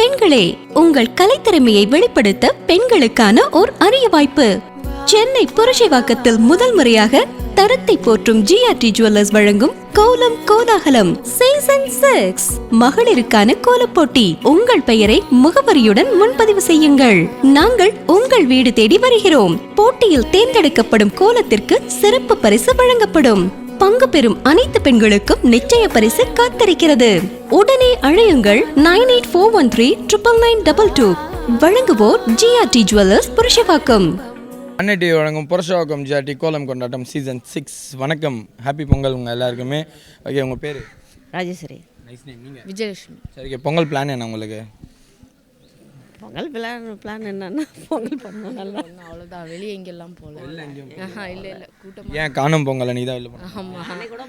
பெண்களே, உங்கள் கலைத்திறமையை வெளிப்படுத்த பெண்களுக்கான ஓர் அரிய வாய்ப்பு. சென்னை புரட்சிவாக்கத்தில் முதல் முறையாக தரத்தை போற்றும் ஜிஆர்டி ஜுவல்லர்ஸ் வழங்கும் கோலம் கோலாகலம் சீசன் 6 மகளிருக்கான கோலப் போட்டி. உங்கள் பெயரை முகவரியுடன் முன்பதிவு செய்யுங்கள். நாங்கள் உங்கள் வீடு தேடி வருகிறோம். போட்டியில் தேர்ந்தெடுக்கப்படும் கோலத்திற்கு சிறப்பு பரிசு வழங்கப்படும். பங்கு பெறும் அனைத்து பெண்களுக்கும் நிச்சய பரிசு காத்திருக்கிறது. உடனே அழையுங்கள் 9841399922. வழங்குவோர் ஜிஆர்டி ஜுவல்லர்ஸ் புரட்சிவாக்கம். அன்னைடி வழங்கும் புரட்சிவாக்கம் ஜிஆர்டி கோலம் கொண்டாட்டம் சீசன் 6. வணக்கம், ஹாப்பி பொங்கல் உங்கள் எல்லாருக்குமே. ஓகே, உங்கள் பேர்? ராஜேஸ்வரி. Nice name. நீங்கள்? விஜயலட்சுமி. சரிங்க, பொங்கல் பிளான் என்ன உங்களுக்கு? பொங்கல் பிளான் என்னன்னா பொங்கல் பண்ணணும் நல்லா. அவ்வளோதான், வெளியே எங்கெல்லாம் போகல. இல்லை கூட்டம். ஏன் காணும் பொங்கல் நீ தான் இல்லை? ஆமாம், அன்னைக்கு கூட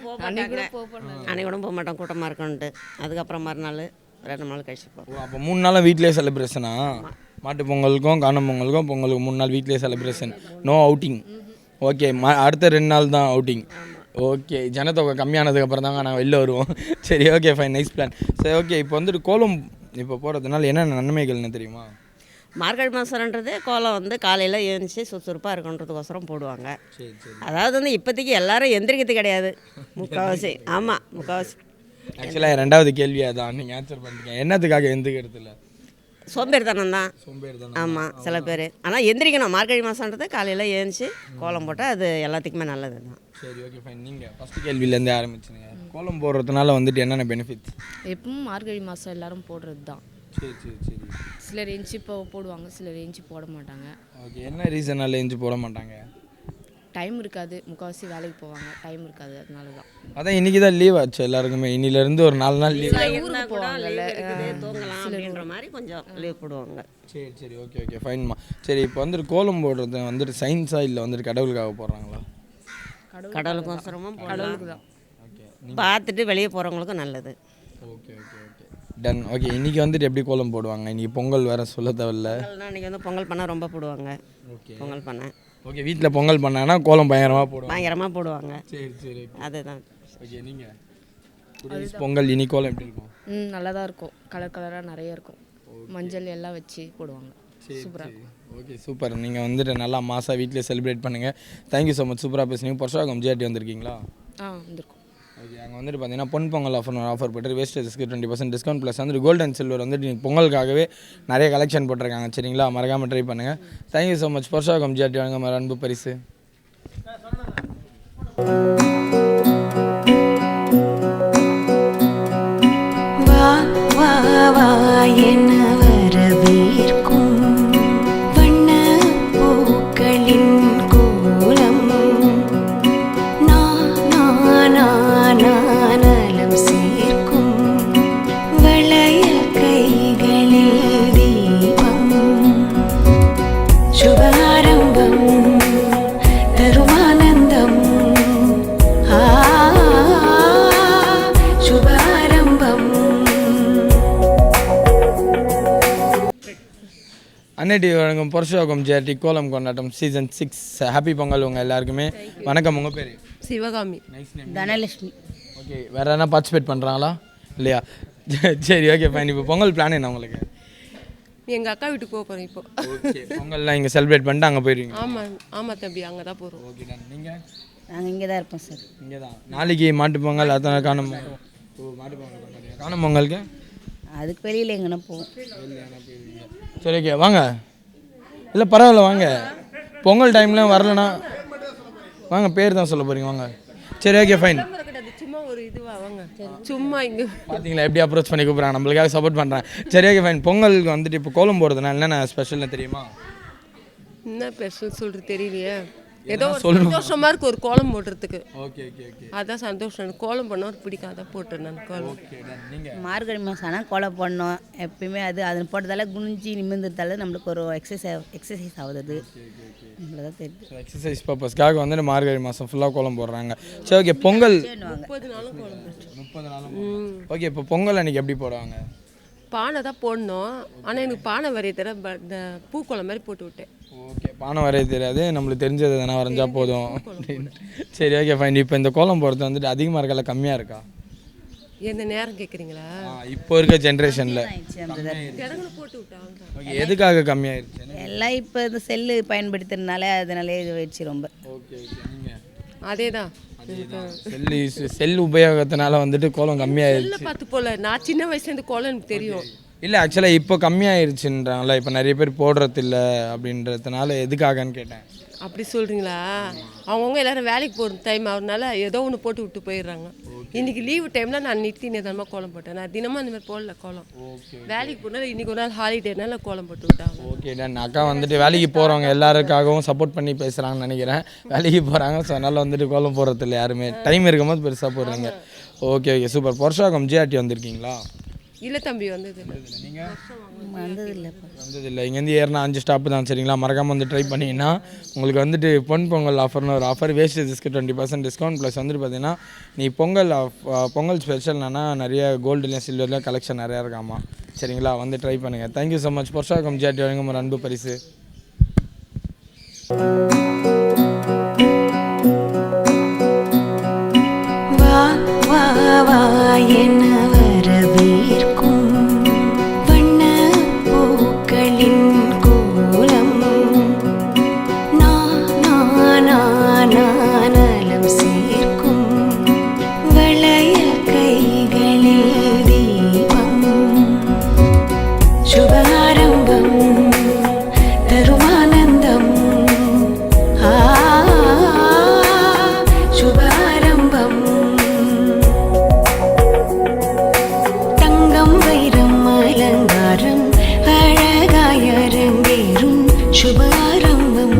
போக மாட்டோம், கூட்டமாக இருக்குன்ட்டு. அதுக்கப்புறம் மறுநாள் 2 நாள் கழிச்சு போகிறோம். அப்போ 3 நாள் வீட்லேயே செலிப்ரேஷனா? மாட்டு பொங்கலுக்கும் காணும் பொங்கலுக்கும் பொங்கலுக்கு 3 நாள் வீட்லேயே செலிப்ரேஷன், நோ அவுட்டிங். ஓகே, அடுத்த 2 நாள் தான் அவுட்டிங். ஓகே, ஜனத்தொகை கம்மியானதுக்கப்புறம் தாங்க நான் வெளில வருவோம். சரி, ஓகே, ஃபைன், நைஸ் பிளான். சரி, ஓகே, இப்போ வந்துட்டு கோலம் இப்போ போகிறதுனால என்னென்ன நன்மைகள்னு தெரியுமா? மார்கழி மாதம்ன்றது கோலம் வந்து காலையில் எழுந்துச்சி சுறுசுறுப்பாக இருக்குன்றதுக்கோசரம் போடுவாங்க. சரி சரி. அதாவது வந்து இப்போதைக்கு எல்லாரும் எந்திரிக்கிறது கிடையாது, முக்கால்வாசி. ஆமாம், முக்கால்வாசி. ஆக்சுவலாக 2வது கேள்வியாக தான் நீங்கள் ஆன்சர் பண்ணிட்டீங்க. என்னத்துக்காக எந்திரிக்கிறது இல்லை? சோம்பேறித்தனம் தான். சோம்பேறிதான். ஆமாம், சில பேர். ஆனால் எந்திரிக்கணும். மார்கழி மாதம்ன்றது காலையில் எழுந்துச்சி கோலம் போட்டால் அது எல்லாத்துக்குமே நல்லது தான். சரி, ஓகே, ஃபைன். நீங்கள் ஃபஸ்ட்டு கேள்வியிலேருந்தே ஆரம்பிச்சுங்க. கோலம் போடுறதுனால வந்துட்டு என்னென்ன பெனிஃபிட்ஸ்? எப்பவும் மார்கழி மாதம் எல்லாரும் போடுறது தான். சரி சரி சரி. சிலர் எஞ்சி போடுவாங்க, சிலர் எஞ்சி போட மாட்டாங்க. ஓகே, என்ன ரீசனால் எஞ்சி போட மாட்டாங்க? டைம் இருக்காது, முக்கால்வாசி வேலைக்கு போவாங்க, டைம் இருக்காது, அதனால தான். அதான் இன்றைக்கி தான் லீவ் ஆச்சு எல்லாருக்குமே. இன்னிலேருந்து ஒரு 4 நாள் லீவ். ஊருக்கு போவாங்கல்ல, தூங்கலாம் அப்படின்ற மாதிரி கொஞ்சம் லீவ் போடுவாங்க. சரி சரி, ஓகே ஓகே, ஃபைன்மா. சரி, இப்போ வந்துட்டு கோலம் போடுறது வந்துட்டு சயின்ஸாக இல்லை வந்துட்டு கடவுளுக்காக போடுறாங்களா? கடவுளுக்கோசரமும் கடவுளுக்கு தான். ஓகே, பார்த்துட்டு வெளியே போகிறவங்களுக்கும் நல்லது. Okay okay okay, done. Okay, இன்றைக்கி வந்துட்டு எப்படி கோலம் போடுவாங்க? இன்றைக்கி பொங்கல் வேறு சொல்ல தேவையில்ல. இன்றைக்கி வந்து பொங்கல் பண்ணால் ரொம்ப போடுவாங்க. ஓகே, பொங்கல் பண்ண. ஓகே, வீட்டில் பொங்கல் பண்ணாங்கன்னா கோலம் பயங்கரமாக போடுவாங்க. பயங்கரமாக போடுவாங்க. சரி சரி, அதுதான். ஓகே, நீங்கள் பொங்கல் இனி கோலம் எப்படி இருக்கும்? நல்லா தான் இருக்கும், கலர் கலராக நிறைய இருக்கும், மஞ்சள் எல்லாம் வச்சு போடுவாங்க. சூப்பராக இருக்கும். Okay, super. நீங்கள் வந்துட்டு நல்லா மாதம் வீட்டிலே செலிப்ரேட் பண்ணுங்கள். தேங்க்யூ ஸோ மச், சூப்பராக பேசுனீங்க. புரட்சிவாக்கம் ஜிஆர்டி வந்திருக்கீங்களா? வந்திருக்கும். ஓகே, அங்கே வந்துட்டு பார்த்தீங்கன்னா பொன் பொங்கல் ஆஃபர் போட்டு வேஸ்டேஜஸ்க்கு 20% டிஸ்கவுண்ட் ப்ளஸ் வந்துட்டு கோல்டு அண்ட் சில்வர் வந்துட்டு நீங்கள் பொங்கலுக்காகவே நிறைய கலெக்ஷன் போட்டிருக்காங்க. சரிங்களா, மறக்காமல் ட்ரை பண்ணுங்கள். Thank you so much. Purasawalkam GRT வழங்க அன்பு பரிசு. அன்னைடி வழங்கும் புரட்சிவாக்கம் ஜிஆர்டி கோலம் கொண்டாட்டம் சீசன் 6. ஹாப்பி பொங்கல் உங்கள் எல்லாருக்குமே. வணக்கம், உங்கள் பேர்? Sivakami. Nice name. Dhanalakshmi. Okay, வேறு எதனா பார்ட்டிசிபேட் பண்ணுறாங்களா இல்லையா? சரி, ஓகே, ஃபைன். இப்போ பொங்கல் பிளான் என்ன உங்களுக்கு? எங்கள் அக்கா வீட்டுக்கு போக போகிறோம் இப்போ. ஓகே, பொங்கல்லாம் இங்கே செலிப்ரேட் பண்ணிட்டு அங்கே போயிடுவீங்க? ஆமாம் ஆமாம் தம்பி, அங்கே தான் போகிறோம். Okay, done. நீங்கள்? நாங்கள் இங்கே தான் இருப்போம் சார். இங்கே தான். நாளைக்கு மாட்டு பொங்கல், அத்தனை காணும் பொங்கல். ஓ, மாட்டு பொங்கல் கொண்டாடுங்க. காணும் பொங்கலுக்கு அதுக்கு வெளியில் எங்கன்னா போவோம். சரி, ஓகே, வாங்க. இல்லை பரவாயில்ல, வாங்க. பொங்கல் டைமில் வரலன்னா வாங்க, பேர் தான் சொல்ல போகிறீங்க, வாங்க. சரி, ஓகே, ஃபைன். சும்மா ஒரு இதுவா வாங்க, சும்மா இங்கே பார்த்தீங்களா எப்படி அப்ரோச் பண்ணி கூப்பிட்றாங்க, நம்மளுக்காக சப்போர்ட் பண்ணுறேன். சரி, ஓகே, ஃபைன். பொங்கலுக்கு வந்துட்டு இப்போ கோலம் போடுறதுனால என்னென்ன ஸ்பெஷல்னு தெரியுமா? என்ன ஸ்பெஷல் சொல்கிறது தெரியலையே. ஏதோ சந்தோஷமாக இருக்குது ஒரு கோலம் போடுறதுக்கு. ஓகே ஓகே ஓகே, அதான் சந்தோஷம். எனக்கு கோலம் பண்ண பிடிக்காத போட்டேன் நான் கோலம். மார்கழி மாதம் ஆனால் கோலம் பண்ணோம் எப்பயுமே. அது போட்டதால குனிஞ்சி நிமிர்ந்ததால நம்மளுக்கு ஒரு எக்ஸசைஸ் ஆகுது. நம்மளதான் தெரியுது. எக்ஸசைஸ் பர்பஸ்க்காக வந்து மார்கழி மாதம் ஃபுல்லாக கோலம் போடுறாங்க. சரி, ஓகே, பொங்கல் 30 நாளும் கோலம் போட்டு. 30 நாளும். ஓகே, இப்போ பொங்கல் அன்றைக்கி எப்படி போடுவாங்க? பானை தான் போடணும், ஆனால் எனக்கு பானை வரைய தர இந்த பூக்கோலம் மாதிரி போட்டு விட்டேன். ஓகே, பானை வரைய தெரியாது, நம்மளுக்கு தெரிஞ்சது எதனா வரைஞ்சா போதும். சரி, ஓகே, ஃபைன். இப்போ இந்த கோலம் போடுறது வந்துட்டு அதிகமாக இருக்கல கம்மியாக இருக்கா? எந்த நேரம் கேட்குறீங்களா? இப்போ இருக்க ஜென்ரேஷனில் ஆயிடுச்சு அந்த இடங்களை போட்டு விட்டாங்க. ஓகே, எதுக்காக கம்மியாயிருச்சு? எல்லாம் இப்போ இந்த செல்லு பயன்படுத்துறதுனால அதனாலே இது வச்சு ரொம்ப. ஓகே ஓகே, நீங்கள் அதே தான். செல் உபயோகத்தினால வந்துட்டு கோலம் கம்மியாயிருச்சு. செல்லை பார்த்து போல நான் சின்ன வயசுலேருந்து கோலம் எனக்கு தெரியும். இல்லை ஆக்சுவலாக இப்போ கம்மியாயிருச்சுன்றாங்களா, இப்போ நிறைய பேர் போடுறதில்ல அப்படின்றதுனால எதுக்காகன்னு கேட்டேன். அப்படி சொல்கிறீங்களா? அவங்கவுங்க எல்லாரும் வேலைக்கு போகிற டைம் ஆகுறதுனால ஏதோ ஒன்று போட்டு விட்டு போயிடுறாங்க. இன்றைக்கி லீவு டைமில் நான் நிறுத்தி நிதானமாக கோலம் போட்டேன். நான் தினமும் அந்த மாதிரி போடல கோலம். வேலைக்கு போனால் இன்றைக்கி ஒரு நாள் ஹாலிடேனால கோலம் போட்டு விட்டாங்க. Okay done. அக்கா வந்துட்டு வேலைக்கு போகிறவங்க எல்லாருக்காகவும் சப்போர்ட் பண்ணி பேசுகிறாங்கன்னு நினைக்கிறேன். வேலைக்கு போகிறாங்க, ஸோ அதனால் வந்துட்டு கோலம் போடுறதில்ல யாருமே. டைம் இருக்கும்போது பெருசாக போடுறீங்க. Okay okay super. Purasawalkam GRT வந்திருக்கீங்களா? இல்லை தம்பி, வந்தது நீங்கள் வந்ததில்லைப்பா. வந்ததில்லை. இங்கேருந்து ஏறினா 5 ஸ்டாப்பு தான், சரிங்களா? மறக்காமல் வந்து ட்ரை பண்ணிங்கன்னா உங்களுக்கு வந்துட்டு பொங்கல் ஆஃபர்னு ஒரு ஆஃபர். வேஸ்டேஜஸ்க்கு 20% டிஸ்கவுண்ட். ப்ளஸ் வந்துட்டு பார்த்தீங்கன்னா நீ பொங்கல் ஸ்பெஷல்னா நிறைய கோல்டுலேயும் சில்வர்லேயும் கலெக்ஷன் நிறையா இருக்காமா, சரிங்களா? வந்து ட்ரை பண்ணுங்கள். Thank you so much. Purasawalkam GRT வழங்கும் ஒரு அன்பு பரிசு. வா வா வா என்ன வரவேற்கும் வண்ண பூக்களின் கோலம், நானலம் சேர்க்கும் வளையல் கைகளில் தீபம், சுபாரம்பம் தருமானந்தம், சுபாரம்பம். தங்கம் வைரம் அலங்காரம் அழகாய் அரங்கேறும் சுபாரம்பம்.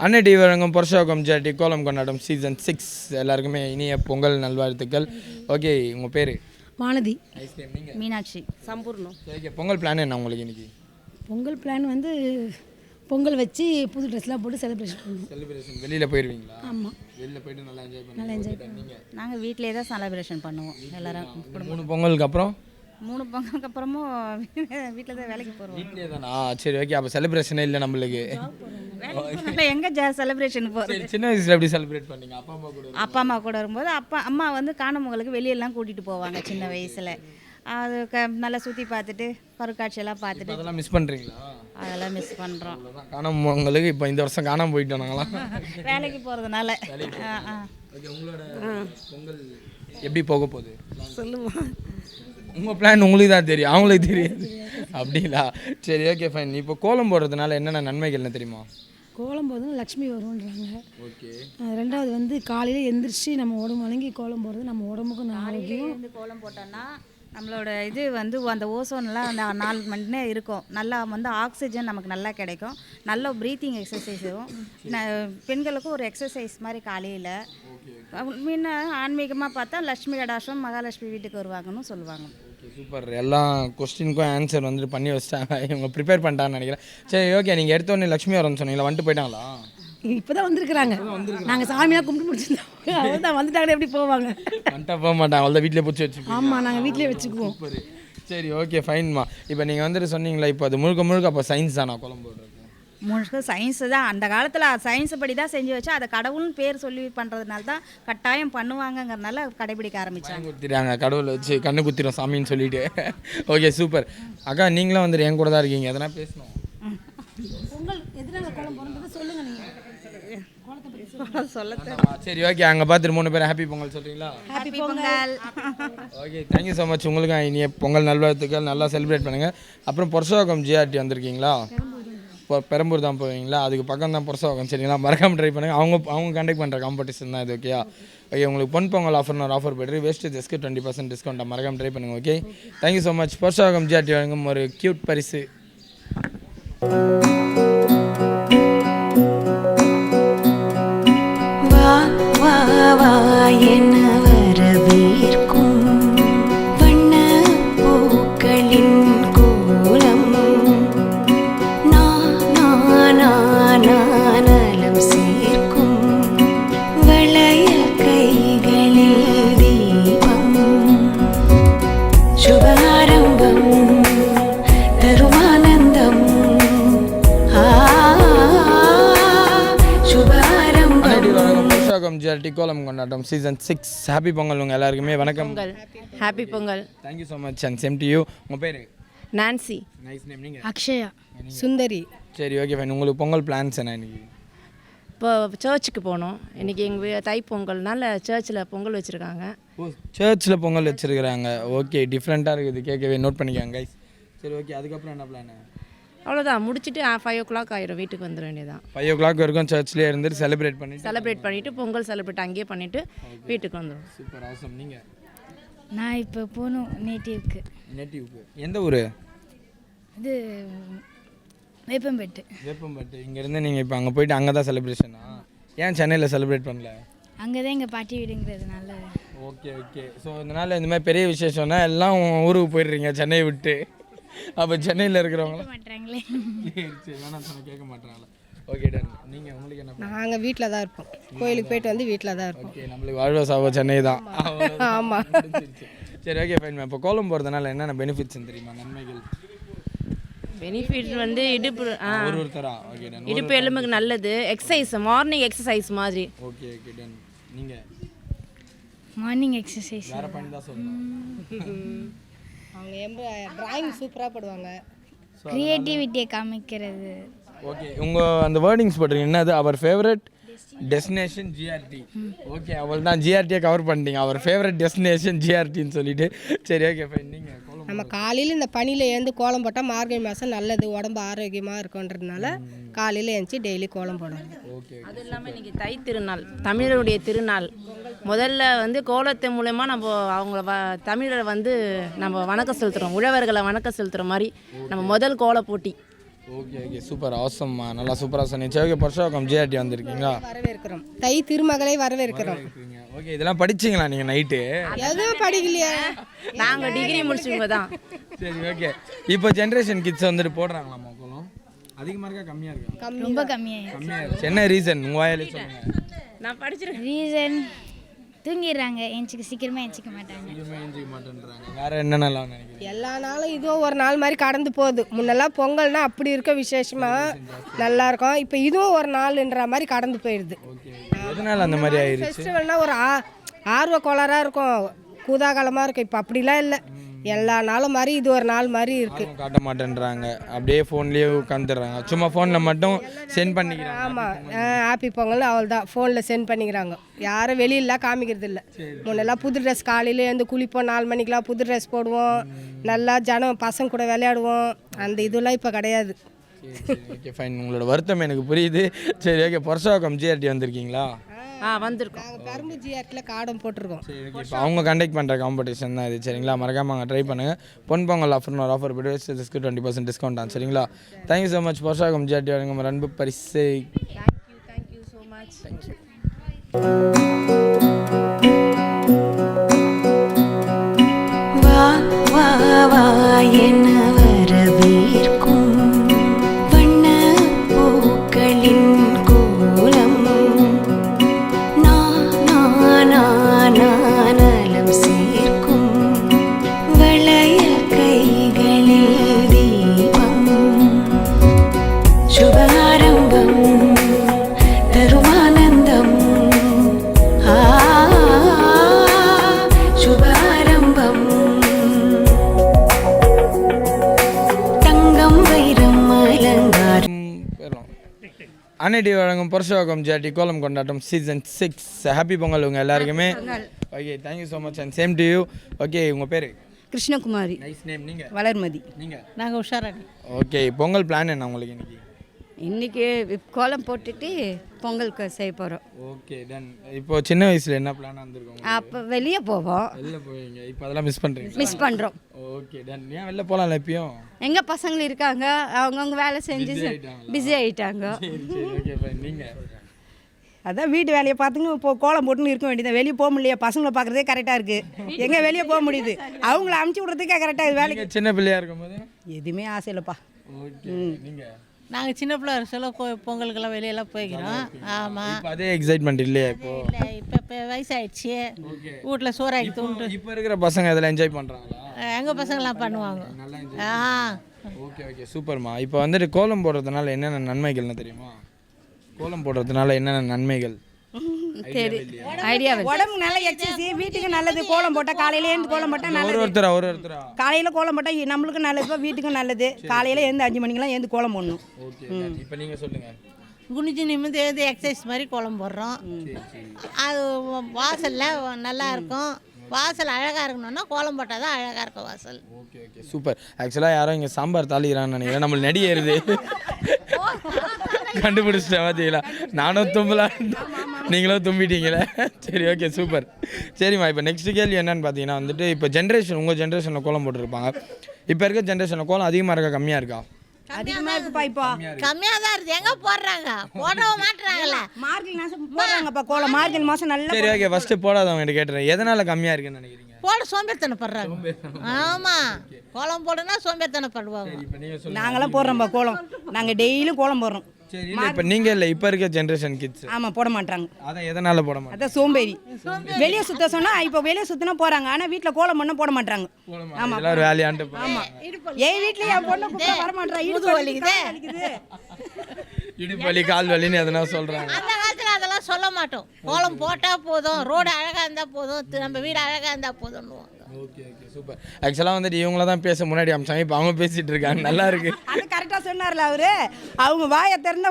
அன்னை டிவி வழங்கும் புருஷோகம் ஜிஆர்டி கோலம் கொண்டாடும் சீசன் 6 எல்லாருக்குமே இனிய பொங்கல் நல்வாழ்த்துக்கள். ஓகே, உங்கள் பேர்? வானதி. நீங்கள்? மீனாட்சி. சம்பூர்ணம். ஓகே, பொங்கல் பிளான் என்ன உங்களுக்கு இன்னைக்கு? பொங்கல் பிளான் வந்து பொங்கல் வச்சு புது ட்ரெஸ்லாம் போட்டு செலிப்ரேஷன் பண்ணுவோம். செலிப்ரேஷன் வெளியில் போயிடுவீங்களா? ஆமாம், வெளியில் போயிட்டு நல்லா என்ஜாய் நல்லா என்ஜாய் பண்ணுவீங்க. நீங்கள் நாங்கள் வீட்டிலே தான் செலிப்ரேஷன் பண்ணுவோம் எல்லாரும். 3 பொங்கலுக்கு அப்புறம் 3 பொங்கலுக்கு அப்புறமும் வீட்டில் தான் வேலைக்கு போகிறோம். வீட்லேயே தானா? சரி ஓகே, அப்போ செலிப்ரேஷனே இல்லை நம்மளுக்கு. எங்கே செலிப்ரேஷன் போகிறது? சரி, சின்ன வயசில் எப்படி செலிப்ரேட் பண்ணீங்க? அப்பா அம்மா கூட? அப்பா அம்மா கூட வரும்போது அம்மா வந்து காணும் பொங்கலுக்கு வெளியெல்லாம் கூட்டிகிட்டு போவாங்க சின்ன வயசில். அது நல்லா சுற்றி பார்த்துட்டு பொருட்காட்சியெல்லாம் பார்த்துட்டு அதெல்லாம் மிஸ் பண்ணுறீங்களா? அதெல்லாம் மிஸ் பண்ணுறோம். காணாம உங்களுக்கு இப்போ இந்த வருஷம் காணாமல் போயிட்டோம் நாங்களாம் வேலைக்கு போகிறதுனால. ஓகே, உங்களோட பொங்கல் எப்படி போக போகுது? சொல்லுமா. உங்கள் பிளான் உங்களுக்கு தான் தெரியும், அவங்களுக்கு தெரியாது அப்படிங்களா? சரி ஓகே ஃபைன். இப்போ கோலம் போடுறதுனால என்னென்ன நன்மைகள்னு தெரியுமா? கோலம் போதும் லக்ஷ்மி வரும்ன்றாங்க. ஓகே. ரெண்டாவது வந்து காலையில் எந்திரிச்சு நம்ம உடம்பு வழங்கி கோலம் போடுறது நம்ம உடம்புக்கும் ஆரோக்கியம். வந்து கோலம் போட்டோன்னா நம்மளோட இது வந்து அந்த ஓசோன்லாம் அந்த 4 மணி நேரம் இருக்கும். நல்லா வந்து ஆக்சிஜன் நமக்கு நல்லா கிடைக்கும். நல்ல ப்ரீத்திங் எக்ஸசைஸும் பெண்களுக்கும் ஒரு எக்ஸசைஸ் மாதிரி காலையில். முன்ன ஆன்மீகமாக பார்த்தா லக்ஷ்மி கடாசம் மகாலட்சுமி வீட்டுக்கு வருவாங்கன்னு சொல்லுவாங்க. Okay super. எல்லா கொஸ்டினுக்கும் ஆன்சர் வந்துட்டு பண்ணி வச்சிட்டாங்க, இவங்க ப்ரிப்பேர் பண்ணிட்டாங்கன்னு நினைக்கிறேன். சரி ஓகே, நீங்கள் எடுத்தோடனே லக்ஷ்மி வரணும்னு சொன்னீங்களா, வந்துட்டு போயிட்டாங்களா? இப்போ தான் வந்திருக்கிறாங்க. நாங்கள் சாமியாக கும்பிட்டு முடிச்சிருந்தோம், அவங்க தான் வந்துட்டாங்க. எப்படி போவாங்க? வந்துட்டா போக மாட்டாங்க, அவ்வளோ வீட்டிலே பிடிச்சி வச்சு. ஆமாம், நாங்கள் வீட்டிலே வச்சுக்குவோம். சூப்பர். சரி ஓகே ஃபைன்மா. இப்போ நீங்கள் வந்துட்டு சொன்னீங்களா, இப்போ அது முழுக்க அப்போ சயின்ஸ் தானா கோலம் போடுறது? முழுக்க சயின்ஸு தான். அந்த காலத்தில் சயின்ஸு படி தான் செஞ்சு வச்சா அதை கடவுள்னு பேர் சொல்லி பண்ணுறதுனால தான் கட்டாயம் பண்ணுவாங்கங்கிறதுனால கடைபிடிக்க ஆரம்பித்தாங்க. குத்திடுறாங்க கடவுளை வச்சு, கண்ணு குத்திடும் சாமின்னு சொல்லிட்டு. Okay super. அக்கா நீங்களும் வந்துட்டு என் கூட தான் இருக்கீங்க, எதனா பேசணும்? பொங்கல் எதனால கோலம் போடுறது சொல்லுங்க நீங்கள். சரி ஓகே, அங்கே பார்த்துட்டு 3 பேரும் ஹாப்பி பொங்கல் சொல்கிறீங்களா? Happy Pongal. Okay thank you so much. உங்களுக்கு இனிய பொங்கல் நல்வாழ்த்துக்கள், நல்லா செலிப்ரேட் பண்ணுங்கள். அப்புறம் புருஷோகம் ஜிஆர்டி வந்திருக்கீங்களா? இப்போ பெரம்பூர் தான் போவீங்களா? அதுக்கு பக்கம் தான் புருஷோகம், சரிங்களா? மறக்காமல் ட்ரை பண்ணுங்கள். அவங்க கண்டக்ட் பண்ணுற காம்படிஷன் தான் இது. ஓகேயா? ஓகே, உங்களுக்கு பொங்கல் ஆஃபர்னு ஒரு ஆஃபர் போய்ட்டு வேஸ்டேஜஸ்க்கு 20% டிஸ்கவுண்ட்டாக மறக்காமல் ட்ரை பண்ணுங்கள். Okay thank you so much. Purasawalkam GRT வழங்கும் ஒரு க்யூட் பரிசு. என்ன வரவேற்கும் வண்ண பூக்களின் கோலம், நானலம் சேர்க்கும் வளையல் கைகளில் தீபம், சுபாரம்பம் தருமானந்தம், வணக்கம் புருஷோகம் ஜிஆர்டி கோலம் கொண்டாட்டம் சீசன் 6 ஹாப்பி பொங்கல் உங்கள் எல்லாருக்குமே வணக்கம். Happy Pongal. Thank you so much and same to you. உங்கள் பேர்? நான்சி. Nice name. நீங்கள்? அக்ஷயா. சுந்தரி. சரி ஓகே ஃபைன். உங்களுக்கு பொங்கல் பிளான்ஸ் என்ன இன்னைக்கு? இப்போ சர்ச்சுக்கு போனோம். இன்றைக்கி எங்கள் தை பொங்கல்னால சர்ச்சில் பொங்கல் வச்சுருக்காங்க. ஓ சர்ச்சில் பொங்கல் வச்சுருக்குறாங்க. ஓகே டிஃப்ரெண்ட்டாக இருக்குது கேட்கவே. நோட் பண்ணிக்காங்க கைஸ். சரி ஓகே அதுக்கப்புறம் என்ன பிளான்? அவ்வளோதான் முடிச்சுட்டு 5 o'clock ஆயிரும் வீட்டுக்கு வந்துட வேண்டியதான். 5 o'clock வரைக்கும் சர்ச்லேயே இருந்துட்டு செலிப்ரேட் பண்ணிவிட்டு பொங்கல் செலிப்ரேட் அங்கேயே பண்ணிவிட்டு வீட்டுக்கு வந்துடும். Super awesome. நீங்கள்? நான் இப்போ போகணும் நேட்டிவ்க்கு. நேட்டிவ்க்கு எந்த ஊர்? இது வேப்பம்பேட்டு. வேப்பம்பட்டு. இங்கேருந்து நீங்கள் இப்போ அங்கே போயிட்டு அங்கே தான் செலிப்ரேஷனா? ஏன் சென்னையில் செலிப்ரேட் பண்ணல? அங்கே தான் எங்கள் பாட்டி வீடுங்கிறதுனால. Okay okay. ஸோ இதனால் இந்த மாதிரி பெரிய விசேஷம்னா எல்லாம் ஊருக்கு போயிடுறீங்க சென்னையை விட்டு. அப்போ சென்னையில் இருக்கிறவங்கள மாட்டாங்களே. சரி வேணாம் சொன்ன கேட்க மாட்டாங்களா? Okay done. நீங்கள் உங்களுக்கு என்ன? நாங்கள் வீட்டில் தான் இருப்போம். கோயிலுக்கு போயிட்டு வந்து வீட்டில் தான் இருப்போம். ஓகே நம்மளுக்கு வாழ்வா சாவோ சென்னை தான். ஆமாம். சரி ஓகே ஃபைன். இப்போ கோலம் போகிறதுனால என்னென்ன பெனிஃபிட்ஸ் தெரியுமா? நன்மைகள் பெனிஃபிட் வந்து ஒருத்தரா? Okay done. இடுப்பு எலும்புக்கு நல்லது. எக்ஸசைஸ் மார்னிங் எக்ஸசைஸ் மாதிரி. Okay okay done. நீங்கள்? Morning exercise. வேறு பாயிண்ட் தான் சொல்லணும். அவங்க டிராயிங் சூப்பராக போடுவாங்க. க்ரியேட்டிவிட்டியை காமிக்கிறது. ஓகே உங்கள் அந்த வேர்டிங்ஸ் போட்டிருக்கீங்க என்னது? அவர் ஃபேவரட் டெஸ்டினேஷன் ஜிஆர்டி. ஓகே அவள் தான் ஜிஆர்டியை கவர் பண்ணிட்டீங்க. அவர் ஃபேவரட் டெஸ்டினேஷன் ஜிஆர்டின்னு சொல்லிட்டு. சரி ஓகே ஃபைன். நீங்கள்? நம்ம காலையில் இந்த பனியில் எழுந்து கோலம் போட்டால் மார்கழி மாதம் நல்லது, உடம்பு ஆரோக்கியமாக இருக்குன்றதுனால காலையில் எழுந்துச்சி டெய்லி கோலம் போடுவாங்க. ஓகே. அது இல்லாமல் இன்றைக்கி தை திருநாள், தமிழருடைய திருநாள். முதல்ல வந்து கோலத்து மூலமாக நம்ம அவங்கள தமிழரை வந்து நம்ம வணக்கம் செலுத்துகிறோம். உழவர்களை வணக்கம் செலுத்துகிற மாதிரி நம்ம முதல் கோல போட்டி. ஓகே ஓகே சூப்பர் ஆசம்மா. நல்லா சூப்பராக சொன்னீங்க. ஓகே புருஷோகம் ஜிஆர்டி வந்திருக்கீங்களா? வரவேற்கிறோம். தை திருமகளை வரவேற்கிறோம். ஓகே இதெல்லாம் படிச்சிங்களா நீங்கள் நைட்டு? எதுவும் படிக்கலையா? நாங்கள் டிகிரி முடிச்சவங்க தான். சரி ஓகே. இப்போ ஜென்ரேஷன் கிட்ஸ் வந்துட்டு போடுறாங்களாம்மா கோலம்? அதிகமாக இருக்கா கம்மியாக இருக்கா? ரொம்ப கம்மியாக. கம்மியாக இருக்கு. என்ன ரீசன் உங்கள் வாயிலே சொல்லுங்கள். நான் படிச்சிருக்கேன். ரீசன் தூங்கிடுறாங்க, சீக்கிரமாக எந்திரிக்க மாட்டாங்க. வேறு என்னென்னலாம் நினைக்கிறீங்க? எல்லா நாளும் இதுவும் ஒரு நாள் மாதிரி கடந்து போகுது. முன்னெல்லாம் பொங்கல்னா அப்படி இருக்க விசேஷமாக நல்லா இருக்கும். இப்போ இதுவும் ஒரு நாள்ன்ற மாதிரி கடந்து போயிடுது. எதனால அந்த மாதிரி ஆயிடுச்சு? ஃபெஸ்டிவல்னால் ஒரு ஆர்வ கோளாறாக இருக்கும், கூதாகாலமாக இருக்கும். இப்போ அப்படிலாம் இல்லை. எல்லா நாளும் மாதிரி இது ஒரு நாள் மாதிரி இருக்குது. காட்ட மாட்டேன்றாங்க, அப்படியே ஃபோன்லேயே உட்காந்துடுறாங்க. சும்மா ஃபோனில் மட்டும் சென்ட் பண்ணிக்கிறாங்க. ஆமாம் ஹாப்பி பொங்கல் அவள் தான் ஃபோனில் சென்ட் பண்ணிக்கிறாங்க. யாரும் வெளியிலாம் காமிக்கிறது இல்லை. முன்னெல்லாம் புது ட்ரெஸ் காலையில் எழுந்து குளிப்போம், 4 மணிக்கெலாம் புது ட்ரெஸ் போடுவோம், நல்லா பசங்க கூட விளையாடுவோம். அந்த இதெல்லாம் இப்போ கிடையாது. Okay fine. உங்களோட வருத்தம் எனக்கு புரியுது. சரி ஓகே புருஷோகம் ஜிஆர்டி வந்திருக்கீங்களா? வந்திருக்கோம். நாங்கள் பெரம்பு ஜிஆர்டியில் கார்டும் போட்டிருக்கோம். சரி ஓகே. இப்போ அவங்க கண்டக்ட் பண்ணுற காம்படிஷன் தான் இது. சரிங்களா? மறக்காமல் அங்கே ட்ரை பண்ணுங்கள். பொன் பொங்கல் ஆஃபர்னு ஒரு ஆஃபர் போய்ட்டு 20% டிஸ்கவுண்ட் தான். சரிங்களா? Thank you so much Purasawalkam GRT வழங்கும் அன்பு பரிசு. Thank you so much. தேங்க்யூ. வா வா வா என வரவேற்கும் வண்ண பூக்களின் கோலம் நலம் சேர்க்கும் வளையல் கைகளில் தீபம் சுபாரம்பம் தருமானந்தம் சுபாரம்பம் தங்கம் வைரம் அலங்காரம். அன்னைடி வழங்கும் புருஷோகம் ஜிஆர்டி கோலம் கொண்டாட்டம் சீசன் 6 ஹாப்பி பொங்கல் உங்கள் எல்லாருக்குமே. Okay thank you so much and same to you. Okay உங்கள் பேர்? கிருஷ்ணகுமாரி. Nice name. நீங்கள்? வளர்மதி. நீங்கள்? நாங்கள் உஷாராணி. ஓகே பொங்கல் பிளான் என்ன உங்களுக்கு இன்னைக்கு? இன்றைக்கி கோலம் போட்டுட்டு பொங்கலுக்கு செய்ய போகிறோம். Okay ton. இப்போ சின்ன வயசில் என்ன பிளான் வந்திருக்கோம்? அப்போ வெளியே போவோம். வெளில போவீங்க, இப்போ அதெல்லாம் மிஸ் பண்ணுறீங்க? மிஸ் பண்ணுறோம். Okay done. ஏன் வெளில போகலாம்ல இப்பயும்? எங்கள் பசங்க இருக்காங்க, அவங்கவுங்க வேலை செஞ்சு பிஸி ஆகிட்டாங்க. சரி சரி ஓகே ஃபைன். நீங்கள்? அதான் வீட்டு வேலையை பார்த்துங்க இப்போ கோலம் போட்டுன்னு இருக்க வேண்டியது. வெளியே போக முடியல, பசங்களை பார்க்குறதே கரெக்டாக இருக்குது. எங்கே வெளியே போக முடியுது? அவங்கள அமுச்சு விட்றதுக்கே கரெக்டாக இருக்குது வேலைக்கு. சின்ன பிள்ளையா இருக்கும்போது எதுவுமே ஆசை இல்லைப்பா. ஓகே. நீங்கள்? நாங்கள் சின்ன பிள்ளை சொல்ல பொங்கலுக்கெல்லாம் வெளியெல்லாம் போய்க்கிறோம். ஆமாம். இப்போ அதே எக்ஸைட்மெண்ட் இல்லையா? இப்போ இல்லை, இப்போ வயசாகிடுச்சு, வீட்டில் சோறாக்கி தூண்டு. இப்போ இருக்கிற பசங்க இதெல்லாம் என்ஜாய் பண்ணுறாங்களா? எங்கள் பசங்களாம் பண்ணுவாங்க. ஓகே ஓகே சூப்பர்மா. இப்போ வந்துட்டு கோலம் போடுறதுனால என்னென்ன நன்மைகள்னு தெரியுமா? கோலம் போடுறதுனால என்னென்ன நன்மைகள்? உடம்புக்கு நல்ல எக்ஸசைஸ், வீட்டுக்கு நல்லது. கோலம் போட்டால் காலையில எழுந்து கோலம் போட்டால் நல்லது. ஒருத்தரா காலையில் கோலம் போட்டால் நம்மளுக்கும் நல்லது, வீட்டுக்கும் நல்லது. காலையில் எழுந்து 5 மணிக்கெல்லாம் எழுந்து கோலம் போடணும். ஓகே, இப்போ நீங்கள் சொல்லுங்கள். குனிஞ்சு நிமிந்து எழுதி எக்ஸசைஸ் மாதிரி கோலம் போடுறோம். அது வாசலில் நல்லா இருக்கும். வாசல் அழகாக இருக்கணும்னா கோலம் போட்டால் தான் அழகாக இருக்கும் வாசல். Okay okay super. ஆக்சுவலாக யாரும் இங்கே சாம்பார் தாளிக்கிறான்னு நினைக்கிறேன். நம்மளுக்கு நடி ஏறுது. கண்டுபிடிச்சிட்டேன் பார்த்தீங்களா? நானும் தும்பலாம், நீங்களும் தும்பிட்டீங்களே. சரி ஓகே சூப்பர். சரிம்மா, இப்போ நெக்ஸ்ட் கேள்வி என்னன்னு பார்த்தீங்கன்னா வந்துட்டு, இப்போ ஜென்ரேஷன் உங்கள் ஜென்ரேஷனில் கோலம் போட்டுருப்பாங்க. இப்போ இருக்க ஜென்ரேஷனில் கோலம் அதிகமாக இருக்கா கம்மியாக இருக்கா? அதிகமாக இருக்குப்பா. இப்போ கம்மியாக தான் இருக்குது. எங்கே போடுறாங்க? போடவும் மாட்டுறாங்கல்ல. மார்கழி மாதம் போடுறாங்கப்பா கோலம். மார்கழி மாதம் நல்லா. சரி ஓகே, ஃபஸ்ட்டு போடாதவங்க கேட்டுறேன், எதனால் கம்மியாக இருக்குன்னு நினைக்கிறீங்க? போட சோம்பேறித்தனப்படுறாங்க. ஆமாம், கோலம் போடுனா சோம்பேறித்தனப்படுவாங்க. நாங்களாம் போடுறோம்ப்பா கோலம். நாங்கள் டெய்லியும் கோலம் போடுறோம். சரி இல்லை, இப்போ நீங்கள் இல்லை, இப்போ இருக்க ஜென்ரேஷன் கிட்ஸ் ஆமாம் போட மாட்டாங்க. அதான் எதனால் போட மாட்டாங்க? அதான் சோம்பேறி. வெளியே சுற்ற சொன்னால் இப்போ வெளியே சுற்றினா போகிறாங்க, ஆனால் வீட்டில் கோலம் பண்ண போட மாட்டாங்க. ஆமாம், எல்லாரும் வேலையாண்டு. ஆமாம். என் வீட்டில் என் பொண்ணு வர மாட்டா. இடுப்பு வலிக்குது, இடுப்பு வலி, கால் வலின்னு எதனா சொல்கிறாங்க. அந்த காலத்தில் அதெல்லாம் சொல்ல மாட்டோம். கோலம் போட்டால் போதும், ரோடு அழகாக இருந்தால் போதும், நம்ம வீடு அழகாக இருந்தால் போதும்னுவாங்க. Okay okay super. ஆக்சுவலாக வந்துட்டு இவங்கள தான் பேச முன்னாடி அமிச்சாங்க, இப்போ அவங்க பேசிகிட்டு இருக்காங்க. நல்லா இருக்கு. அது கரெக்டாக சொன்னார்ல அவரு. அவங்க வாயை திறந்த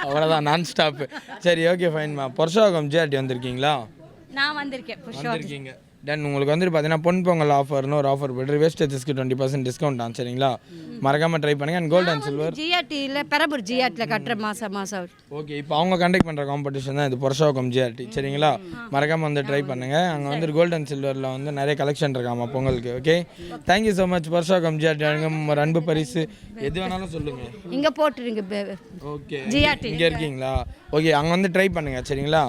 அவ்வளோதான், நான் ஸ்டாப்பு. சரி ஓகே ஃபைன்மா. புருஷோகம் ஜிஆர்டி வந்திருக்கீங்களா? நான் வந்திருக்கேன். தென் உங்களுக்கு வந்துட்டு பார்த்தீங்கன்னா பொன் பொங்கல் ஆஃபர்னு ஒரு ஆஃபர் போய்ட்டு வேஸ்டேஜஸ்க்கு 20% டிஸ்கவுண்ட் தான். சரிங்களா, மறக்காமல் ட்ரை பண்ணுங்கள். அண்ட் கோல்ட் அண்ட் சில்வர் ஜிஆர்டியில் பெரம்பூர் ஜிஆர்டியில் கட்டுற மாதம். ஓகே, இப்போ அவங்க கண்டக்ட் பண்ணுற காம்படிஷன் தான் இது, புருஷோகம் ஜிஆர்டி. சரிங்களா, மறக்காமல் வந்து ட்ரை பண்ணுங்கள். அங்கே வந்து கோல்ட் அண்ட் சில்வரில் வந்து நிறைய கலெக்ஷன் இருக்காமா பொங்கலுக்கு. Okay, thank you so much. Purasawalkam GRT ஒரு அன்பு பரிசு எது வேணாலும் சொல்லுங்கள். இங்கே போட்டுருங்க. ஓகே, ஜிஆர்டி இங்கே இருக்கீங்களா? ஓகே, அங்கே வந்து ட்ரை பண்ணுங்கள். சரிங்களா,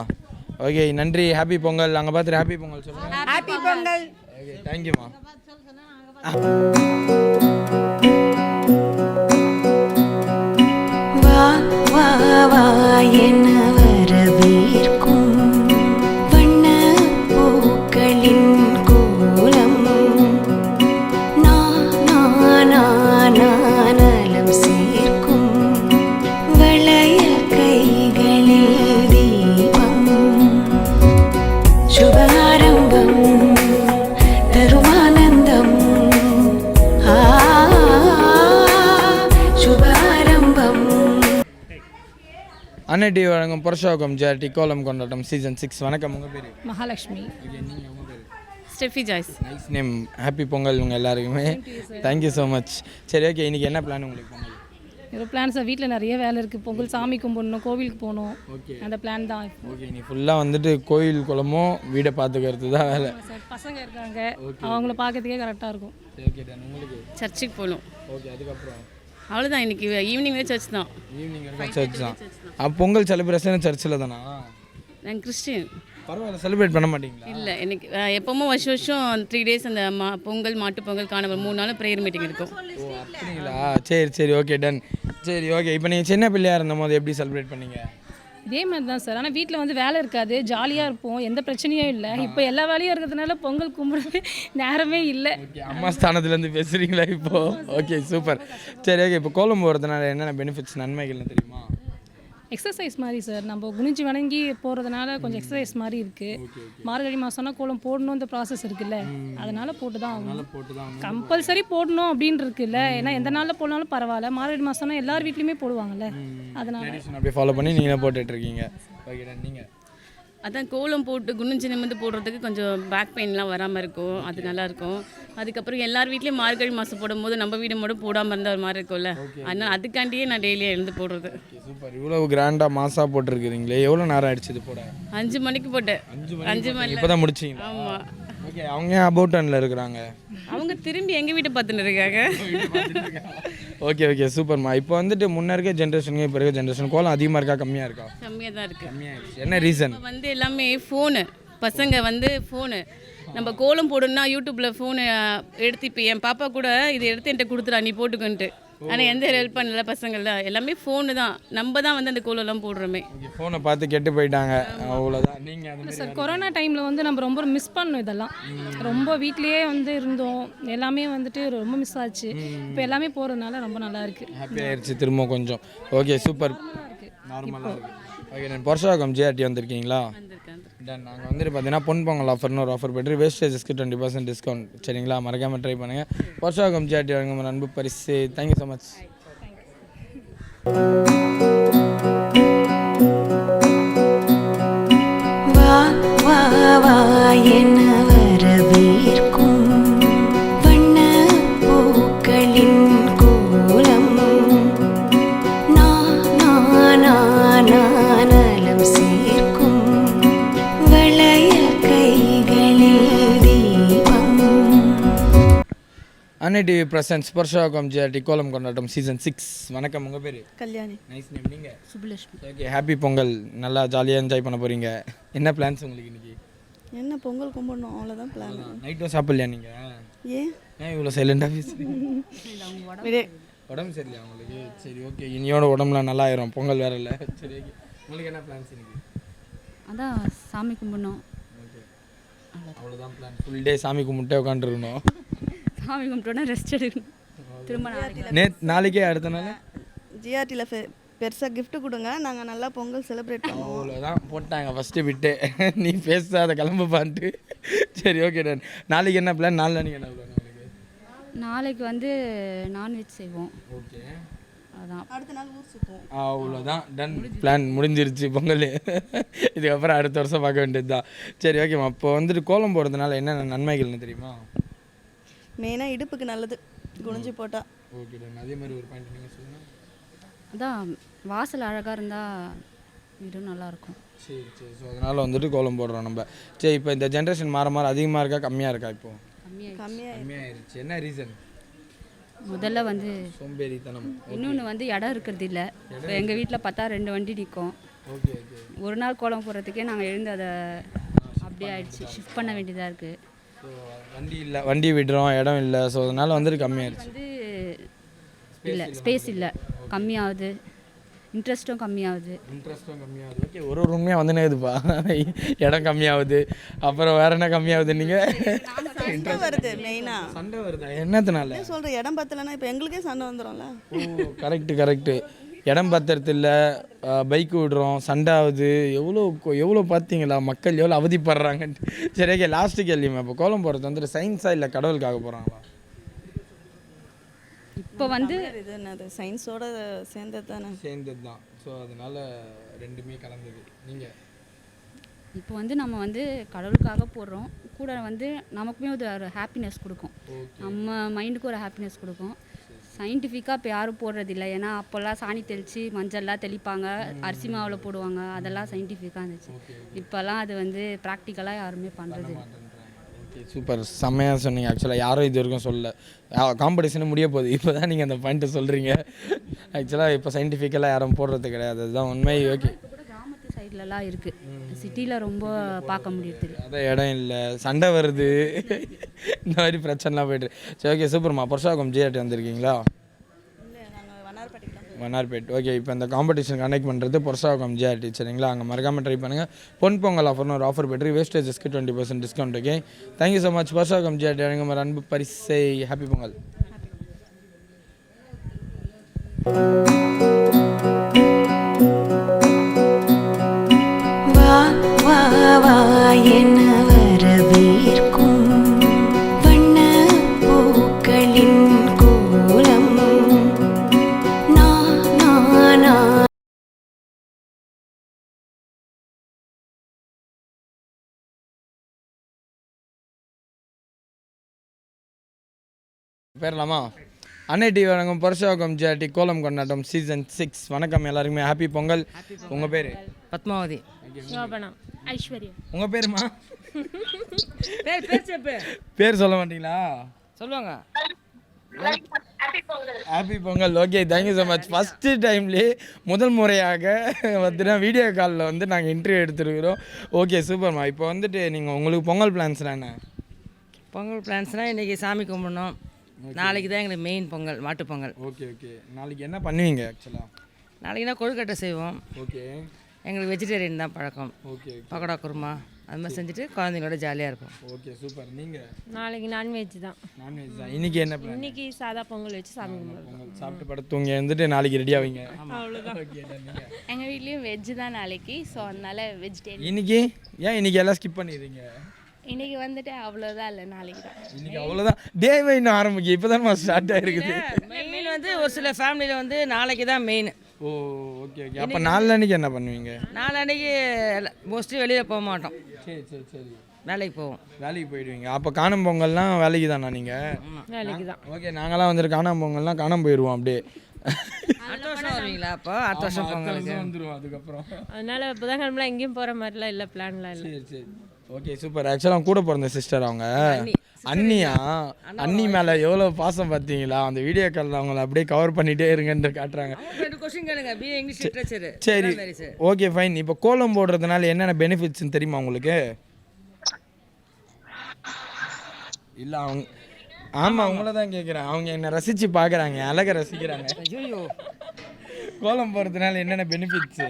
ஓகே நன்றி. ஹாப்பி பொங்கல். அங்கே பார்த்துட்டு ஹாப்பி பொங்கல் சொல்லுங்கள். ஹாப்பி பொங்கல். ஓகே, தேங்க்யூம்மா. வா வா வா என வரவேற்கும் வண்ண பூக்களின் கோலம் நானலம் சேர்க்கும் வளையல் கைகளில் தீபம் சுபாரம்பம் தருமானந்தம் சுபாரம்பம். அன்னை டிவி வழங்கும் புருஷோகம் ஜிஆர்டி கோலம் கொண்டாட்டம் சீசன் 6. வணக்கம், உங்கள் பேர்? மகாலட்சுமி. நீங்கள் உங்கள் பேர்? Steffi Joyce. Nice name. Happy Pongal உங்கள் எல்லாருக்குமே. Thank you so much. சரி ஓகே, இன்றைக்கி என்ன பிளான் உங்களுக்கு பொங்கல்? ஒரு பிளான் சார், வீட்டில் நிறைய வேலை இருக்குது. பொங்கல் சாமி கும்பிடணும், கோவிலுக்கு போகணும். ஓகே, அந்த பிளான் தான். ஓகே, நீ ஃபுல்லாக வந்துட்டு கோயில் குளமும் வீடை பார்த்துக்கிறது தான் வேலை. சார் பசங்க இருக்காங்க, அவங்கள பார்க்கறதுக்கே கரெக்டாக இருக்கும். Okay done. உங்களுக்கு? சர்ச்சுக்கு போகணும். ஓகே, அதுக்கப்புறம் அவ்வளோதான். இன்றைக்கி ஈவினிங்கே சர்ச் தான். ஈவினிங் வரைக்கும் சர்ச் தான். பொங்கல் செலிப்ரேஷன் சர்ச்சில் தானா? நான் கிறிஸ்டின். பரவாயில்ல, செலிப்ரேட் பண்ண மாட்டீங்களா? இல்லை, எனக்கு எப்போவும் வருஷம் 3 days அந்த பொங்கல் மாட்டு பொங்கல் காணவர் 3 நாளும் ப்ரேயர் மீட்டிங் இருக்கும். ஓ அப்படிங்களா? சரி சரி ஓகே டன். சரி ஓகே, இப்போ நீங்கள் சின்ன பிள்ளையாக இருந்தபோது எப்படி செலிப்ரேட் பண்ணீங்க? இதே மாதிரி தான் சார். ஆனால் வீட்டில் வந்து வேலை இருக்காது, ஜாலியாக இருப்போம், எந்த பிரச்சனையும் இல்லை. இப்போ எல்லா வேலையும் இருக்கிறதுனால பொங்கல் கும்பிடவே நேரமே இல்லை. ஓகே, அம்மா ஸ்தானத்துலேருந்து பேசுகிறீங்களா இப்போது? Okay super. சரி ஓகே, இப்போ கோலம் போகிறதுனால என்னென்ன பெனிஃபிட்ஸ் நன்மைகள்னு தெரியுமா? எக்ஸசைஸ் மாதிரி சார். நம்ம குனிஞ்சு வணங்கி போகிறதுனால கொஞ்சம் எக்ஸசைஸ் மாதிரி இருக்குது. மார்கழி மாதம்னா கோலம் போடணும், இந்த ப்ராசஸ் இருக்குல்ல, அதனால் போட்டு தான் ஆகணும். கம்பல்சரி போடணும் அப்படின்னு இருக்குல்ல. ஏன்னா எந்த நாளில் போடனாலும் பரவாயில்ல, மார்கழி மாதம்னா எல்லார் வீட்லேயுமே போடுவாங்கல்ல, அதனால் அப்படியே ஃபாலோ பண்ணி நீங்களே போட்டுட்ருக்கீங்க. ஓகே, நீங்கள்? அதான் கோலம் போட்டு குனிஞ்சு நிமிந்து போடுறதுக்கு கொஞ்சம் பேக் பெயின்லாம் வராமல் இருக்கும், அது நல்லாயிருக்கும். அதுக்கப்புறம் எல்லார் வீட்லேயும் மார்கழி மாதம் போடும்போது நம்ம வீடு மட்டும் போடாமல் இருந்தால் ஒரு மாதிரி இருக்கும்ல, அதனால் அதுக்காண்டியே நான் டெய்லியாக எழுந்து போடுறது. சூப்பர். இவ்வளோ கிராண்டாக மாசாக போட்டிருக்கிறீங்களே, எவ்வளோ நேரம் ஆயிடுச்சு இது போட? 5 மணிக்கு போட்டேன். 5 மணி இப்போ தான் முடிச்சிங்க? ஆமாம். ஓகே, அவங்க அபவுட்டனில் இருக்கிறாங்க, அவங்க திரும்பி எங்கள் வீட்டை பார்த்துன்னு இருக்காங்க. ஓகே ஓகே சூப்பர்மா. இப்போ வந்துட்டு முன்ன இருக்க ஜென்ரேஷனுக்கு இப்போ இருக்க ஜென்ரேஷன் கோலம் அதிகமாக இருக்கா கம்மியாக இருக்கா? கம்மியாக தான் இருக்குது. கம்மியாகிடுச்சு. என்ன ரீசன்? வந்து எல்லாமே ஃபோனு, பசங்க வந்து ஃபோனு. நம்ம கோலம் போடணும்னா யூடியூப்பில் ஃபோனை எடுத்து, இப்போ என் பாப்பா கூட இதை எடுத்து என்கிட்ட கொடுத்துடா நீ போட்டுக்கன்ட்டு. ஆனால் எந்த ஹெல்ப் பண்ணல பசங்கள்லாம், எல்லாமே ஃபோனு தான். நம்ம தான் வந்து அந்த கோலம்லாம் போடுறோமே. ஃபோனை பார்த்து கெட்டு போயிட்டாங்க, அவ்வளோதான். நீங்கள் அது சார் கொரோனா டைமில் வந்து நம்ம ரொம்ப மிஸ் பண்ணோம் இதெல்லாம். ரொம்ப வீட்லேயே வந்து இருந்தோம், எல்லாமே வந்துட்டு ரொம்ப மிஸ் ஆச்சு. இப்போ எல்லாமே போகிறதுனால ரொம்ப நல்லா இருக்குது. ஹாப்பி ஆயிடுச்சு திரும்ப கொஞ்சம். Okay super. நார்மலாக இருக்குது. ஓகே நான் புருஷவாக்கம் ஜிஆர்டி வந்திருக்கீங்களா? டன். நாங்கள் வந்துட்டு பார்த்தீங்கன்னா பொங்கல் ஆஃபர்னு ஒரு ஆஃபர் போய்ட்டு வேஸ்டேஜஸ்க்கு 20% டிஸ்கவுண்ட். சரிங்களா, மறக்காமல் ட்ரை பண்ணுங்கள். புருஷவாக்கம் ஜிஆர்டி வழங்கும் அன்பு பரிசு. Thank you so much. வா வா வா என வரவேற்கும் வண்ண பூக்களின் கோலம் நலம் சேர்க்கும் வளையல் கைகளில் தீபம். அன்னை டிவி பிரசன்ஸ் புருஷவாக்கம் ஜிஆர்டி கோலம் கொண்டாட்டம் சீசன் 6. வணக்கம், உங்கள் பேர்? கல்யாணி. Nice name. நீங்கள்? சுப்புலட்சுமி. Okay, happy Pongal. நல்லா ஜாலியாக என்ஜாய் பண்ண போகிறீங்க. என்ன பிளான்ஸ் உங்களுக்கு இன்றைக்கி? என்ன பொங்கல் கும்பிடணும் அவ்வளோதான் பிளான். நைட்டும் சாப்பிட்லையா நீங்கள்? ஏன் இவ்வளோ சைலண்டாக பேசுகிறீங்க? உடம்பு சரியில்லையா உங்களுக்கு? சரி, ஓகே. இனியோட உடம்புலாம் நல்லா ஆயிரும், பொங்கல் வேற இல்லை. சரி, ஓகே. உங்களுக்கு என்ன பிளான்ஸ் இன்னைக்கு? அதான் சாமி கும்பிடணும். ஓகே, அவ்வளோதான் பிளான். ஃபுல் டே சாமி கும்பிட்டே உட்காந்துருக்கணும். சாமி கும்பிட்டோன்னா ரெஸ்ட் எடுக்கணும். திரும்ப நாளைக்கே அடுத்த நாள் ஜிஆர்டியில் பெருசாக gift கொடுங்க, நாங்கள் நல்லா பொங்கல் செலிப்ரேட் பண்ணுவோம். அவ்வளோதான் போட்டாங்க ஃபஸ்ட்டு விட்டு. நீ பேசாத கிளம்பு பான்ட்டு. சரி, ஓகே டன். நாளைக்கு என்ன பிளான்? நாளைக்கு என்ன பிளான் உங்களுக்கு? நாளைக்கு வந்து நான்வெஜ் செய்வோம். ஓகே, அதான். அடுத்த நாள் ஊர் சுற்றுவோம். அவ்வளோதான் டன். பிளான் முடிஞ்சிருச்சு பொங்கல். இதுக்கப்புறம் அடுத்த வருஷம் பார்க்க வேண்டியது தான். சரி, ஓகேம்மா. இப்போ வந்துட்டு கோலம் போடுறதுனால என்னென்ன நன்மைகள்னு தெரியுமா? மெயினாக இடுப்புக்கு நல்லது, குனிஞ்சு போட்டால். Okay done. அதே மாதிரி ஒரு பாயிண்ட் நீங்கள் சொல்லுங்கள். அதான் வாசல் அழகாக இருந்தால் வீடும் நல்லாயிருக்கும். சரி சரி. ஸோ அதனால் வந்துட்டு கோலம் போடுறோம் நம்ம. சரி, இப்போ இந்த ஜென்ரேஷன் மாற மாற அதிகமாக இருக்கா கம்மியாக இருக்கா? இப்போது கம்மியாயிருச்சு. என்ன ரீசன்? முதல்ல வந்து சோம்பேறித்தனம். இன்னொன்று வந்து இடம் இருக்கிறது இல்லை. இப்போ எங்கள் வீட்டில் பார்த்தா 2 வண்டி நிற்கும். Okay okay. ஒரு நாள் கோலம் போடுறதுக்கே நாங்கள் எழுந்து அதை அப்படியே ஆயிடுச்சு, ஷிஃப்ட் பண்ண வேண்டியதாக இருக்குது. ஸோ வண்டி இல்லை, வண்டி விடுறோம், இடம் இல்லை. ஸோ அதனால் வந்துட்டு கம்மியாயிருச்சு. வந்து இல்லை, ஸ்பேஸ் இல்லை, கம்மியாகுது. இன்ட்ரெஸ்ட்டும் கம்மியாகுது. ஓகே, ஒரு ரூமையாக வந்துனே இதுப்பா. இடம் கம்மியாகுது, அப்புறம் வேற என்ன கம்மியாகுது? நீங்கள் சண்டை வருது மெயினாக. சண்டை வருதா? என்னத்தினால சொல்கிற இடம் பத்தலைன்னா இப்போ எங்களுக்கே சண்டை வந்துடும்ல. ஓ, கரெக்டு. இடம் பத்திரத்து இல்லை, பைக்கு விடுறோம், சண்டை ஆகுது. எவ்வளோ பார்த்தீங்களா மக்கள் எவ்வளோ அவதிப்படுறாங்கன்ட்டு. சரி, ஓகே. லாஸ்ட்டு கேள்விமா, இப்போ கோலம் போடுறது வந்துட்டு சயின்ஸாக இல்லை கடவுளுக்காக போகிறாங்களா? இப்போ வந்து இது என்னது, சயின்ஸோட சேர்ந்தது தான். ஸோ அதனால் ரெண்டுமே கலந்தது. நீங்கள் இப்போ வந்து நம்ம வந்து கடவுளுக்காக போடுறோம், கூட வந்து நமக்குமே ஒரு ஹாப்பினஸ் கொடுக்கும். நம்ம மைண்டுக்கு ஒரு ஹாப்பினஸ் கொடுக்கும். சயின்டிஃபிக்காக இப்போ யாரும் போடுறதில்ல. ஏன்னா அப்போல்லாம் சாணி தெளித்து மஞ்சள்லாம் தெளிப்பாங்க, அரிசி மாவில் போடுவாங்க, அதெல்லாம் சயின்டிஃபிக்காக இருந்துச்சு. இப்போல்லாம் அது வந்து ப்ராக்டிக்கலாக யாருமே பண்ணுறது. Okay, super. செம்மையாக சொன்னீங்க. ஆக்சுவலாக யாரும் இது வரைக்கும் சொல்லலை. காம்படிஷனும் முடிய போகுது, இப்போ தான் நீங்கள் அந்த பாயிண்ட்டை சொல்கிறீங்க. ஆக்சுவலாக இப்போ சயின்டிஃபிக்கலாக யாரும் போடுறது கிடையாது, அதுதான் உண்மை. ஓகே, கிராமத்து சைட்லலாம் இருக்குது, சிட்டியில் ரொம்ப பார்க்க முடியுது. அதான் இடம் இல்லை, சண்டை வருது, இந்த மாதிரி பிரச்சனைலாம் போய்ட்டு. சரி, ஓகே, சூப்பர்மா. புருஷவாக்கம் ஜிஆர்டி வந்திருக்கீங்களா? வண்ணார்பேட். ஓகே, இப்போ இந்த காம்படிஷன் கண்டக்ட் பண்ணுறது புருஷவாக்கம் ஜிஆர்டி. சரிங்களா, அங்கே மறக்காமல் ட்ரை பண்ணுங்கள். பொங்கல் ஆஃபர்னு ஒரு ஆஃபர் போய்ட்டு வேஸ்டேஜஸ்க்கு 20% discount. Okay, thank you so much. Purasawalkam GRT வழங்கும் ஒரு அன்பு பரிசை. ஹாப்பி பொங்கல். வா வா வா என வரவேற்கும் வண்ண பூக்களின் கோலம் பேரலாமா? அன்னை டிவி வழங்கும் புருஷவாக்கம் ஜிஆர்டி கோலம் கொண்டாட்டம் சீசன் 6. வணக்கம் எல்லாருக்குமே, ஹாப்பி பொங்கல். உங்கள் பேர்? பத்மாவதி. ஐஸ்வர்யா. உங்கள் பேருமா? பேர் பேர் சொல்ல மாட்டீங்களா? சொல்லுவாங்க. Happy Pongal. Okay, thank you so much. First டைம்லேயே முதல் முறையாக வந்துட்டு வீடியோ காலில் வந்து நாங்கள் இன்டர்வியூ எடுத்துருக்கிறோம். ஓகே, சூப்பர்மா. இப்போ வந்துட்டு நீங்கள் உங்களுக்கு பொங்கல் பிளான்ஸ்லாம் என்ன? பொங்கல் பிளான்ஸ்னால் இன்றைக்கி சாமி கும்பிடணும். நாளைக்கு தான் எங்களுக்கு main Pongal, Mattu Pongal. Okay okay. நாளைக்கு என்ன பண்ணுவீங்க ஆக்சுவலாக? நாளைக்குனா கொழுக்கட்டை செய்வோம். ஓகே. எங்களுக்கு வெஜிடேரியன் தான் பழக்கம். ஓகே. பக்கோடா குருமா, அது மாதிரி செஞ்சுட்டு குழந்தைங்களோட ஜாலியாக இருக்கும். Okay super. நீங்கள் நாளைக்கு நான்வெஜ் தான். நான்வெஜ் தான். இன்றைக்கி என்ன பிளான்? இன்னைக்கு சாதா பொங்கல் வச்சு சாமி கும்பிடுவோம். பொங்கல் சாப்பிட்டு படுத்து தூங்கி எழுந்துட்டு நாளைக்கு ரெடி ஆவீங்க. அவ்வளோதான். ஓகே நீங்கள் எங்கள் வீட்லேயும் வெஜ் தான் நாளைக்கு, ஸோ அதனால வெஜிடேரியன். இன்னைக்கு ஏன் இன்னைக்கு எல்லாம் ஸ்கிப் பண்ணிடுறீங்க? இன்னைக்கு வந்துட்டு அவ்வளோதான் இல்லை, நாளைக்கு தான். இன்னைக்கு அவ்வளோதான். டேவே இன்னும் ஆரம்பிக்கும், இப்போ தான் ஸ்டார்ட் ஆகிருக்குது. மெயின் வந்து ஒரு சில ஃபேமிலியில் வந்து நாளைக்கு தான் மெயின். ஓ ஓகே ஓகே. அப்போ நாளைக்கு என்ன பண்ணுவீங்க? நாளைக்கு மோஸ்ட்லி வெளியில் போக மாட்டோம். சரி சரி சரி. வேலைக்கு போவோம். வேலைக்கு போயிடுவீங்க. அப்போ காணும் பொங்கல்லாம் வேலைக்கு தானா நீங்கள்? வேலைக்கு தான். ஓகே. நாங்களாம் வந்துட்டு காணாம பொங்கல்லாம் காணாம போயிடுவோம் அப்படியே. அடுத்த வருஷம் வருவீங்களா? அப்போ அடுத்த வருஷம் பொங்கலுக்கு வந்துடுவோம். அதுக்கப்புறம் அதனால புதன்கிழமைலாம் எங்கேயும் போகிற மாதிரிலாம் இல்லை, பிளான்லாம் இல்லை. சரி சரி. Okay super. ஆக்சுவலாக கூட பிறந்த சிஸ்டர் அவங்க அண்ணியா? அண்ணி மேலே எவ்வளோ பாசம் பார்த்தீங்களா? அந்த வீடியோ காலில் அவங்கள அப்படியே கவர் பண்ணிகிட்டே இருங்கன்னு காட்டுறாங்க. சரி ஓகே ஃபைன். இப்போ கோலம் போடுறதுனால என்னென்ன பெனிஃபிட்ஸ்ன்னு தெரியுமா உங்களுக்கு? இல்லை அவங்க ஆமாம் அவங்கள தான் கேட்குறேன். அவங்க என்னை ரசித்து பார்க்குறாங்க, அழகை ரசிக்கிறாங்க. ஐயோ கோலம் போடுறதுனால என்னென்ன பெனிஃபிட்ஸு?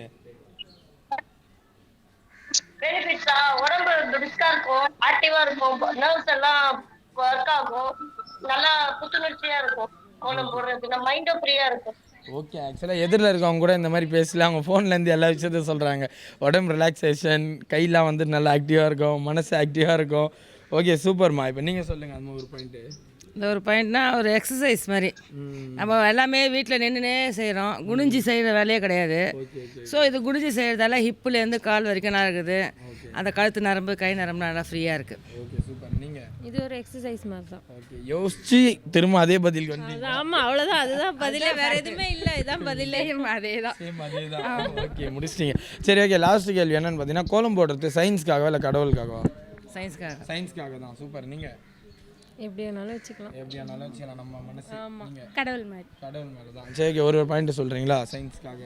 பெனிஃபிட்ஸா, உடம்பு பிரிஸ்கா இருக்கும், ஆக்டிவா இருக்கும், நர்வ்ஸ் எல்லாம் ஒர்க் ஆகும், நல்லா புத்துணர்ச்சியா இருக்கும். கோலம் போடுறது நம்ம மைண்டும் ஃப்ரீயா இருக்கும். ஓகே. ஆக்சுவலாக எதிரில் இருக்கவங்க கூட இந்த மாதிரி பேசல, அவங்க ஃபோன்லேருந்து எல்லா விஷயத்தையும் சொல்கிறாங்க. உடம்பு ரிலாக்ஸேஷன், கையெல்லாம் வந்து நல்லா ஆக்டிவாக இருக்கும், மனசு ஆக்டிவாக இருக்கும். ஓகே சூப்பர்மா. இப்போ நீங்கள் சொல்லுங்கள் அந்த ஒரு பாயிண்ட்டு. இந்த ஒரு பாயிண்ட்னா ஒரு எக்ஸசைஸ் மாதிரி. நம்ம எல்லாமே வீட்டில் நின்றுனே செய்கிறோம், குனிஞ்சி செய்கிற வேலையே கிடையாது. ஸோ இது குனிஞ்சி செய்கிறதால ஹிப்புலேருந்து கால் வரைக்கும் நல்லா இருக்குது. அந்த கழுத்து நரம்பு கை நரம்பு நல்லா ஃப்ரீயாக இருக்குது. Okay super. நீங்கள்? இது ஒரு எக்ஸசைஸ் மாதிரி தான். ஓகே. யோசிச்சு திரும்ப அதே பதில் வந்து ஆமாம் அவ்வளோதான், அதுதான் பதிலே, வேற எதுவுமே இல்லை, இதுதான் பதிலே. அதே தான். சேம் அதே தான். ஓகே முடிச்சிட்டிங்க. சரி ஓகே. லாஸ்ட் கேள்வி என்னன்னு பார்த்தீங்கன்னா, கோலம் போடுறது சயின்ஸ்க்காகவா இல்லை கடவுளுக்காகவா? சயின்ஸ்க்காக. சயின்ஸ்க்காக தான். சூப்பர். நீங்கள்? எப்படி வேணாலும் வச்சுக்கலாம். எப்படி வேணாலும் வச்சுக்கலாம் நம்ம மனசு. நீங்கள்? கடவுள் மாதிரி. கடவுள் மாதிரி தான். சரி ஓகே. ஒரு பாயிண்ட் சொல்கிறீங்களா சயின்ஸ்க்காக?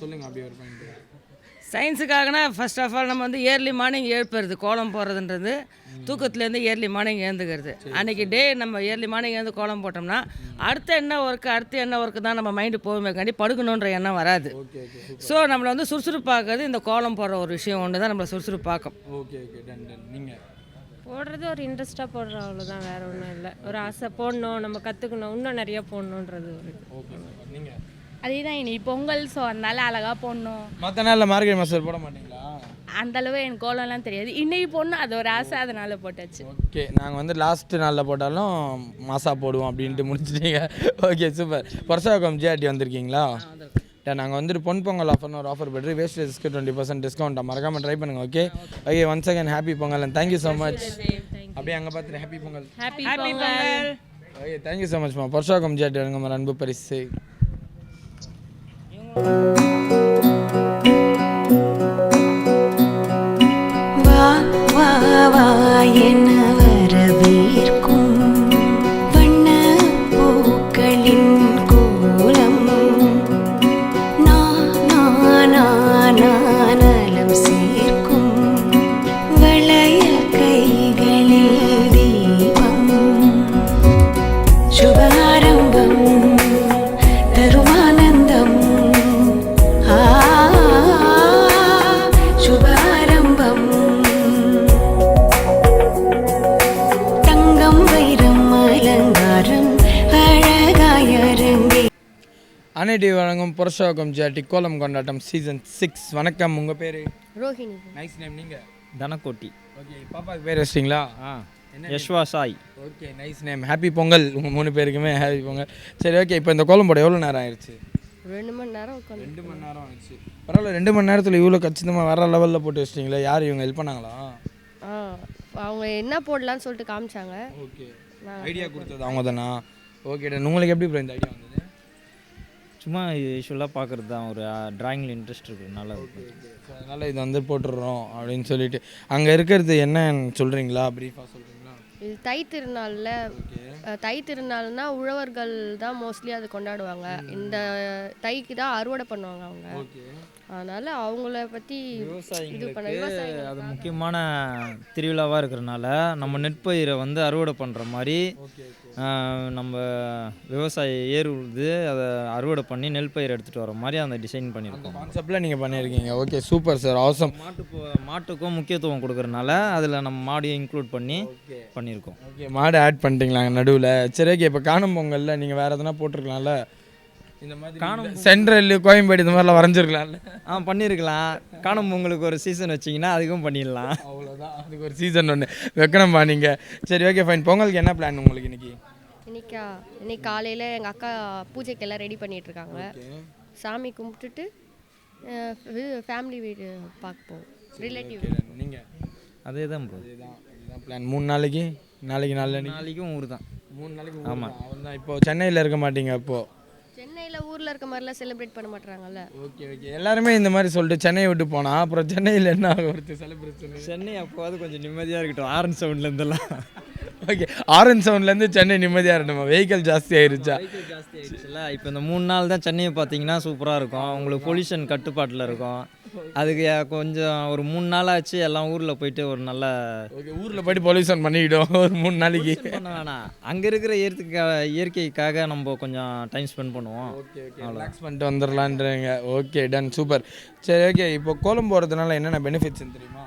சொல்லுங்கள் அப்படியே ஒரு பாயிண்ட். சயின்ஸுக்காகனா ஃபர்ஸ்ட் ஆஃப் ஆல் நம்ம வந்து இயர்லி மார்னிங் எழுப்புறது, கோலம் போடுறதுன்றது தூக்கத்துலேருந்து இயர்லி மார்னிங் எழுந்துக்கிறது. அன்றைக்கி டே நம்ம இயர்லி மார்னிங் எழுந்து கோலம் போட்டோம்னா அடுத்து என்ன ஒர்க்கு தான் நம்ம மைண்டு போகுமே காண்டி படுக்கணுன்ற எண்ணம் வராது. ஸோ நம்மளை வந்து சுறுசுறுப்பாக்குறது இந்த கோலம் போடுற ஒரு விஷயம் ஒன்று தான் நம்மளை சுறுசுறுப்பாக்கும். Okay okay done done. நீங்கள்? போடுறது ஒரு இன்ட்ரெஸ்ட்டாக போடுறோம், அவ்வளோதான், வேற ஒன்றும் இல்லை. ஒரு ஆசை போடணும், நம்ம கற்றுக்கணும், இன்னும் நிறைய போடணுன்றது ஒரு. ஓகே. நீங்கள்? அதே தான். இன்னைக்கு பொங்கல், ஸோ அதனால அழகாக போடணும். மற்ற நாளில் மார்கழி மாதம் போட மாட்டீங்களா? அந்த அளவு எனக்கு கோலம்லாம் தெரியாது. இன்னைக்கு போடணும், அது ஒரு ஆசை, அதனால போட்டாச்சு. ஓகே. நாங்கள் வந்து லாஸ்ட்டு நாளில் போட்டாலும் மாசா போடுவோம் அப்படின்ட்டு முடிச்சிட்டீங்க. Okay super. பர்சாக்கம் ஜிஆர்டி வந்திருக்கீங்களா? நாங்கள் வந்துட்டு பொன் பொங்கல் ஆஃபர்னு ஒரு ஆஃபர் போட்டு வேஸ்டேஜ்க்கு 20% டிஸ்கவுண்ட் மறக்காமல் ட்ரை பண்ணுங்கள். Okay okay. Once again happy Pongal and thank you so much. அப்படியே அங்கே பார்த்துட்டு happy Pongal. Happy Pongal. Okay thank you so மச்மா. பர்சாக்கம் ஜிஆர்டி வழங்கும் அன்பு பரிசு. வா வா வா என வரவேற்கும் வண்ண பூக்களின் கோலம் நலம் சேர்க்கும் வளையல் கைகளில் தீபம் சுபாரம்பம் தருமானந்தம் சுபாரம்பம் தங்கம் வைரம் அலங்காரம் அழகாயரங்கே. அன்னை வழங்கும் புருஷோகம் ஜிஆர்டி கோலம் கொண்டாட்டம் சீசன் 6. வணக்கம். உங்கள் பேர்? ரோஹிணி. Nice name. நீங்கள்? தனக்கோட்டி. ஓகே. பாப்பாக்கு பேர் வச்சிட்டிங்களா? Yashwa Sai. Okay nice name. Happy Pongal உங்கள் 3 பேருக்குமே ஹாப்பி பொங்கல். சரி ஓகே. இப்போ இந்த கோலம் போட எவ்வளோ நேரம் ஆயிடுச்சு? 2 மணி நேரம் உட்காந்து. 2 மணி நேரம் ஆயிடுச்சு. பரவாயில்ல. 2 மணி நேரத்தில் இவ்வளோ கச்சிதமாக வேறு லெவலில் போட்டு வச்சிட்டிங்களா? யார் இவங்க ஹெல்ப் பண்ணாங்களா? அவங்க என்ன போடலான்னு சொல்லிட்டு காமிச்சாங்க. ஓகே. ஐடியா கொடுத்தது அவங்க தானா? ஓகே. உங்களுக்கு எப்படி ப்ரோ இந்த ஐடியா வந்தது? சும்மா யூஸ்வலாக பார்க்குறது தான். ஒரு ட்ராயிங்கில் இன்ட்ரெஸ்ட் இருக்குது, நல்லா இருக்குது. அதனால் இது வந்து போட்டுடுறோம் அப்படின்னு சொல்லிட்டு. அங்கே இருக்கிறது என்னன்னு சொல்கிறீங்களா? ப்ரீஃபாக சொல்கிறீங்களா? இது தை திருநாளில், தை திருநாள்னா உழவர்கள் தான் மோஸ்ட்லி அது கொண்டாடுவாங்க. இந்த தைக்கு தான் அறுவடை பண்ணுவாங்க அவங்க. அதனால் அவங்கள பற்றி இது பண்ண விவசாயிங்களுக்கு அது முக்கியமான திருவிழாவாக இருக்கிறனால நம்ம நெற்பயிரை வந்து அறுவடை பண்ணுற மாதிரி நம்ம விவசாயி ஏர் உழுது அதை அறுவடை பண்ணி நெல் பயிர் எடுத்துகிட்டு வர மாதிரி அந்த டிசைன் பண்ணியிருக்கோம். கான்செப்டில் நீங்கள் பண்ணியிருக்கீங்க. Okay, super sir, awesome. மாட்டுக்கும் முக்கியத்துவம் கொடுக்கறனால அதில் நம்ம மாடியை இன்க்ளூட் பண்ணி பண்ணியிருக்கோம். ஓகே, மாடு ஆட் பண்ணிட்டீங்களாங்க நடுவில். சரி, ஓகே. இப்போ காணும் பொங்கலில் நீங்கள் வேறு எதனா போட்டிருக்கலாம்ல, இந்த மாதிரி காணும் சென்ட்ரல் கோயம்பேடு இந்த மாதிரிலாம் வரைஞ்சிருக்கலாம்ல. பண்ணியிருக்கலாம். காணும் பொங்கலுக்கு ஒரு சீசன் வச்சிங்கன்னா அதுக்கும் பண்ணிடலாம். அவ்வளோதான், அதுக்கு ஒரு சீசன் ஒன்று வைக்கணும்பா நீங்கள். சரி, ஓகே, ஃபைன். பொங்கலுக்கு என்ன பிளான் உங்களுக்கு இன்னைக்கு? இன்னைக்கு காலையில் எங்கள் அக்கா பூஜைக்கெல்லாம் ரெடி பண்ணிகிட்ருக்காங்க. சாமி கும்பிட்டுட்டு ஃபேமிலி வீடு பார்ப்போம், ரிலேட்டிவ். நீங்கள் அதே தான் பிளான். 3 நாளைக்கு, நாளைக்கும் ஊர் தான். 3 நாளைக்கு. ஆமாம், அவன் இப்போது சென்னையில் இருக்க மாட்டீங்க? அப்போது சென்னையில் ஊரில் இருக்க மாதிரிலாம் செலிப்ரேட் பண்ண மாட்டாங்கல்ல. ஓகே, எல்லாருமே இந்த மாதிரி சொல்லிட்டு சென்னையை விட்டு போனால் அப்புறம் சென்னையில் என்ன ஆகும் செலிப்ரேஷன்? சென்னை அப்போது கொஞ்சம் நிம்மதியாக இருக்கட்டும், ஆரன் சவுண்ட்லேருந்துலாம். ஓகே, ஆரன் சவுண்ட்லேருந்து சென்னை நிம்மதியாக இருக்கணுமா? வெஹிக்கல் ஜாஸ்தி ஆயிருச்சா? ஜாஸ்தி ஆயிடுச்சுல்ல. இப்போ இந்த 3 நாள் தான் சென்னையை பார்த்தீங்கன்னா சூப்பராக இருக்கும். உங்களுக்கு பொல்யூஷன் கட்டுப்பாட்டில் இருக்கும். அதுக்கு கொஞ்சம் ஒரு 3 நாள் ஆச்சு எல்லாம் ஊரில் போயிட்டு ஒரு நல்ல ஊரில் போயிட்டு பொல்யூஷன் பண்ணிக்கிட்டோம் ஒரு 3 நாளைக்கு. பண்ண வேணாம், அங்கே இருக்கிற இயற்கைக்காக நம்ம கொஞ்சம் டைம் ஸ்பெண்ட் பண்ணுவோம். ஓகே, ரிலாக்ஸ் பண்ணிட்டு வந்துடலான்றீங்க. Okay, done, super. சரி, ஓகே. இப்போ கோலம் போடுறதுனால என்னென்ன பெனிஃபிட்ஸ்ன்னு தெரியுமா?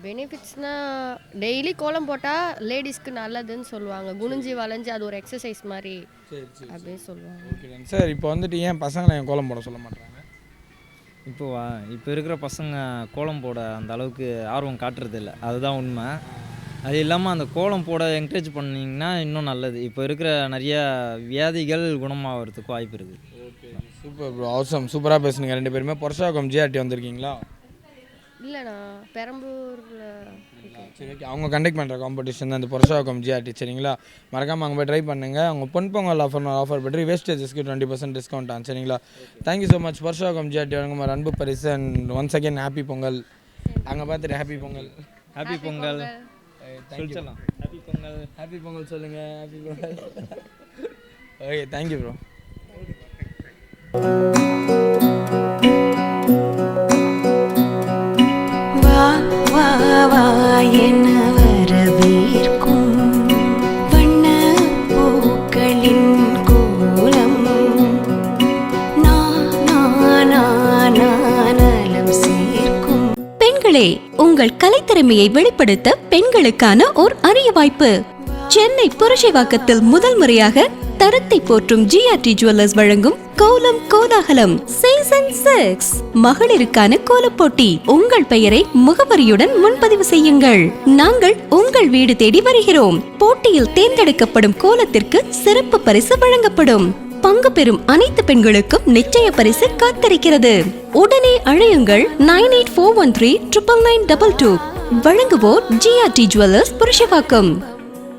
பெனிஃபிட்ஸ்னால் டெய்லி கோலம் போட்டால் லேடிஸ்க்கு நல்லதுன்னு சொல்லுவாங்க. குனிஞ்சி வளைஞ்சி அது ஒரு எக்ஸசைஸ் மாதிரி அப்படின்னு சொல்லுவாங்க. ஓகே சார், இப்போ வந்துட்டு ஏன் பசங்களை என் கோலம் போட சொல்ல மாட்டாங்க? இப்போ இருக்கிற பசங்க கோலம் போட அந்த அளவுக்கு ஆர்வம் காட்டுறதில்ல, அதுதான் உண்மை. அது இல்லாமல் அந்த கோலம் போட என்கரேஜ் பண்ணிங்கன்னா இன்னும் நல்லது. இப்போ இருக்கிற நிறைய வியாதிகள் குணமாகிறதுக்கு வாய்ப்பு இருக்குது. ஓகே, சூப்பர் ப்ரோ, அவசரம். சூப்பராக பேசுனீங்க 2 பேருமே. புருஷவாக்கம் ஜிஆர்டி வந்திருக்கீங்களா? இல்லைண்ணா, பெரம்பூரில். சரி, ஓகே. அவங்க கண்டக்ட் பண்ணுற காம்படிஷன் தான் இந்த புருஷவாக்கம் ஜிஆர்டி, சரிங்களா? மறக்காமல் அங்கே போய் ட்ரை பண்ணுங்கள். அவங்க பொன் பொங்கல் ஆஃபர் பற்றி வேஸ்டேஜஸ்க்கு 20% டிஸ்கவுண்ட் ஆன், சரிங்களா? Thank you so much. Purasawalkam GRT வழங்கும் ஒரு அன்பு பரிசு. And once again happy Pongal. அங்கே பார்த்துட்டு ஹாப்பி பொங்கல். ஹாப்பி பொங்கல் சொல்லலாம். ஹாப்பி பொங்கல் சொல்லுங்கள். Happy Pongal. Okay, thank you bro. என வரவேற்கும் வண்ண பூக்களின் கோலம் நலம் சேர்க்கும். பெண்களே, உங்கள் கலைத்திறமையை வெளிப்படுத்த பெண்களுக்கான ஓர் அரிய வாய்ப்பு. சென்னை புரசைவாக்கத்தில் முதல் முறையாக தரத்தை போற்றும் ஜிஆர்டி ஜுவல்லர்ஸ் வழங்கும் கோலம் கோலாகலம் சீசன் 6 மகளிருக்கான கோலப்போட்டி. உங்கள் பெயரை முகவரியுடன் முன்பதிவு செய்யுங்கள். நாங்கள் உங்கள் வீடு தேடி வருகிறோம். போட்டியில் தேர்ந்தெடுக்கப்படும் கோலத்திற்கு சிறப்பு பரிசு வழங்கப்படும். பங்கு பெறும் அனைத்து பெண்களுக்கும் நிச்சய பரிசு காத்திருக்கிறது. உடனே அழையுங்கள் 9841399922. வழங்குவோர் ஜிஆர்டி ஜுவல்லர்ஸ் புரசைவாக்கம்.